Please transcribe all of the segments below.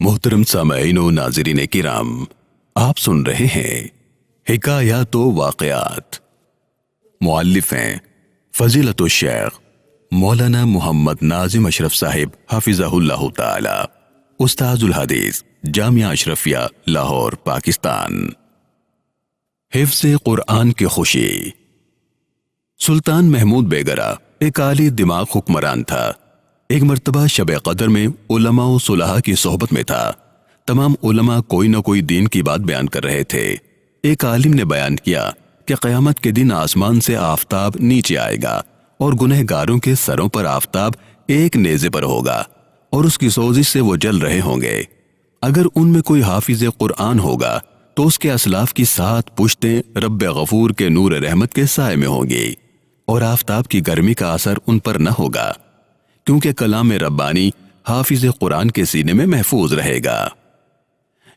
محترم سامعین و ناظرین کرام، آپ سن رہے ہیں حکایات و واقعات۔ مؤلف ہیں فضیلت الشیخ مولانا محمد ناظم اشرف صاحب حفظہ اللہ تعالی، استاذ الحدیث جامعہ اشرفیہ لاہور پاکستان۔ حفظ قرآن کی خوشی۔ سلطان محمود بیگرہ ایک عالی دماغ حکمران تھا۔ ایک مرتبہ شب قدر میں علماء و صلحاء کی صحبت میں تھا۔ تمام علماء کوئی نہ کوئی دین کی بات بیان کر رہے تھے۔ ایک عالم نے بیان کیا کہ قیامت کے دن آسمان سے آفتاب نیچے آئے گا اور گنہگاروں کے سروں پر آفتاب ایک نیزے پر ہوگا اور اس کی سوزش سے وہ جل رہے ہوں گے۔ اگر ان میں کوئی حافظ قرآن ہوگا تو اس کے اسلاف کی 7 پشتیں رب غفور کے نور رحمت کے سائے میں ہوں گی اور آفتاب کی گرمی کا اثر ان پر نہ ہوگا، کیونکہ کلام ربانی حافظ قرآن کے سینے میں محفوظ رہے گا۔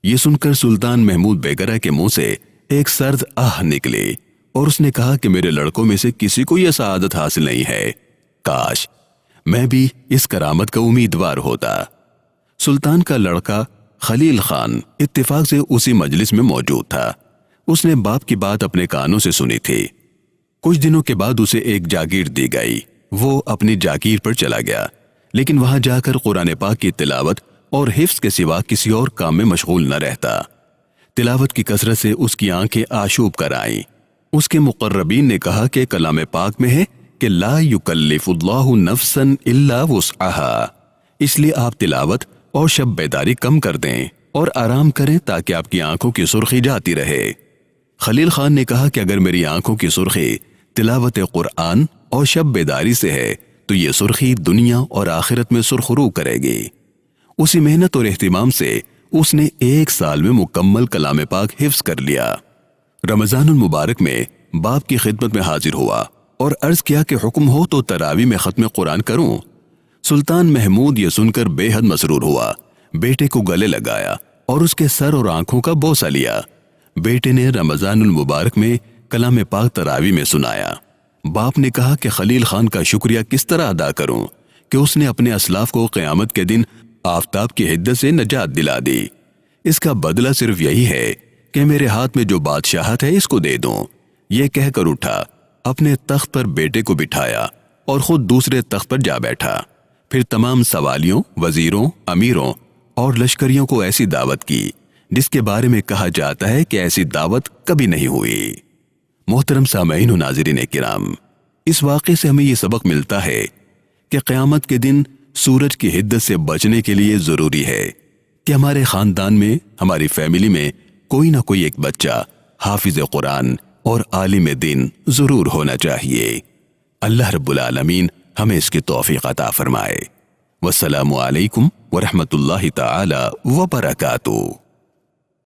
یہ سن کر سلطان محمود بیگرہ کے منہ سے ایک سرد آہ نکلی اور اس نے کہا کہ میرے لڑکوں میں سے کسی کو یہ سعادت حاصل نہیں ہے، کاش میں بھی اس کرامت کا امیدوار ہوتا۔ سلطان کا لڑکا خلیل خان اتفاق سے اسی مجلس میں موجود تھا۔ اس نے باپ کی بات اپنے کانوں سے سنی تھی۔ کچھ دنوں کے بعد اسے ایک جاگیر دی گئی۔ وہ اپنی جاگیر پر چلا گیا، لیکن وہاں جا کر قرآن پاک کی تلاوت اور حفظ کے سوا کسی اور کام میں مشغول نہ رہتا۔ تلاوت کی کثرت سے اس کی آنکھیں آشوب کر آئیں۔ اس کے مقربین نے کہا کہ کلام پاک میں ہے کہ لا یکلف اللہ نفسا الا وسعها، اس لیے آپ تلاوت اور شب بیداری کم کر دیں اور آرام کریں تاکہ آپ کی آنکھوں کی سرخی جاتی رہے۔ خلیل خان نے کہا کہ اگر میری آنکھوں کی سرخی تلاوت قرآن اور شب بیداری سے ہے تو یہ سرخی دنیا اور آخرت میں سرخرو کرے گی۔ اسی محنت اور اہتمام سے اس نے 1 سال میں مکمل کلام پاک حفظ کر لیا۔ رمضان المبارک میں باپ کی خدمت میں حاضر ہوا اور عرض کیا کہ حکم ہو تو تراویح میں ختم قرآن کروں۔ سلطان محمود یہ سن کر بے حد مسرور ہوا، بیٹے کو گلے لگایا اور اس کے سر اور آنکھوں کا بوسہ لیا۔ بیٹے نے رمضان المبارک میں کلام پاک تراویح میں سنایا۔ باپ نے کہا کہ خلیل خان کا شکریہ کس طرح ادا کروں کہ اس نے اپنے اسلاف کو قیامت کے دن آفتاب کی حدت سے نجات دلا دی۔ اس کا بدلہ صرف یہی ہے کہ میرے ہاتھ میں جو بادشاہت ہے اس کو دے دوں۔ یہ کہہ کر اٹھا، اپنے تخت پر بیٹے کو بٹھایا اور خود دوسرے تخت پر جا بیٹھا۔ پھر تمام سوالیوں، وزیروں، امیروں اور لشکریوں کو ایسی دعوت کی جس کے بارے میں کہا جاتا ہے کہ ایسی دعوت کبھی نہیں ہوئی۔ محترم سامعین و ناظرین کرام، اس واقعے سے ہمیں یہ سبق ملتا ہے کہ قیامت کے دن سورج کی حدت سے بچنے کے لیے ضروری ہے کہ ہمارے خاندان میں، ہماری فیملی میں کوئی نہ کوئی ایک بچہ حافظ قرآن اور عالم دین ضرور ہونا چاہیے۔ اللہ رب العالمین ہمیں اس کی توفیق عطا فرمائے۔ والسلام علیکم ورحمۃ اللہ تعالی وبرکاتہ۔